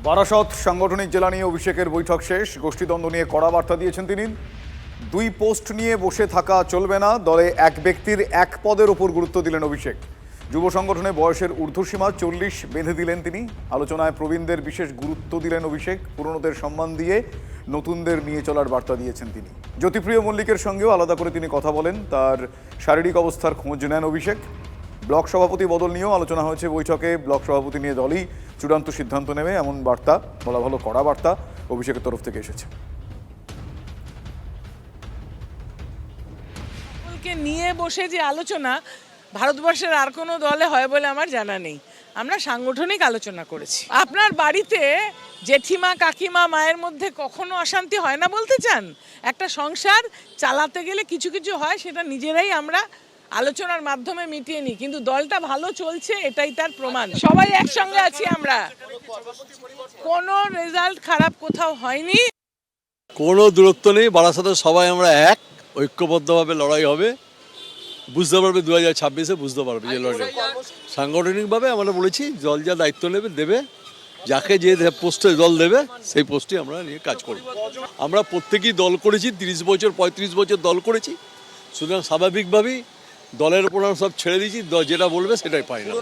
বারাসত সাংগঠনিক জেলা নিয়ে অভিষেকের বৈঠক শেষ। গোষ্ঠীদ্বন্দ্ব নিয়ে কড়া বার্তা দিয়েছেন তিনি। দুই পোস্ট নিয়ে বসে থাকা চলবে না, দলে এক ব্যক্তির এক পদের ওপর গুরুত্ব দিলেন অভিষেক। যুব সংগঠনে বয়সের ঊর্ধ্বসীমা 40 বেঁধে দিলেন তিনি। আলোচনায় প্রবীণদের বিশেষ গুরুত্ব দিলেন অভিষেক। পুরনোদের সম্মান দিয়ে নতুনদের নিয়ে চলার বার্তা দিয়েছেন তিনি। জ্যোতিপ্রিয় মল্লিকের সঙ্গেও আলাদা করে তিনি কথা বলেন। তার শারীরিক অবস্থার খোঁজ নেন অভিষেক। ব্লক সভাপতি বদল নিয়েও আলোচনা হয়েছে বৈঠকে। ব্লক সভাপতি নিয়ে দলই চূড়ান্ত সিদ্ধান্ত নেবে, এমন বার্তা, বলা ভালো কড়া বার্তা অভিষেকের তরফ থেকে এসেছে। নিয়ে বসে যে আলোচনা ভারতবর্ষের আর কোনো দলে হয় বলে আমার জানা নেই। আমরা সাংগঠনিক আলোচনা করেছি। আপনার বাড়িতে জেঠিমা কাকিমা মায়ের মধ্যে কখনো অশান্তি হয় না বলতে চান? একটা সংসার চালাতে গেলে কিছু কিছু হয়, সেটা নিজেরাই আমরা আলোচনার মাধ্যমে মিটিয়ে নিই। কিন্তু দলটা ভালো চলছে, এটাই তার প্রমাণ। সবাই একসঙ্গে আছি আমরা, কোনো রেজাল্ট খারাপ কোথাও হয়নি। কোনো দূরত্ব নেই, বারাসাতে সবাই আমরা এক, ঐক্যবদ্ধভাবে লড়াই হবে। বুঝতে পারবে 2026-এ বুঝতে পারবে যে লড়াই। সাংগঠনিকভাবে আমরা বলেছি দল যা দায়িত্ব নেবে দেবে, যাকে যে পোস্টে দল দেবে সেই পোস্টে আমরা নিয়ে কাজ করব। আমরা প্রত্যেকেই দল করেছি, 30 বছর 35 বছর দল করেছি, সুতরাং স্বাভাবিকভাবেই দলের উপর সব ছেড়ে দিয়েছি, যেটা বলবে সেটাই পাই না।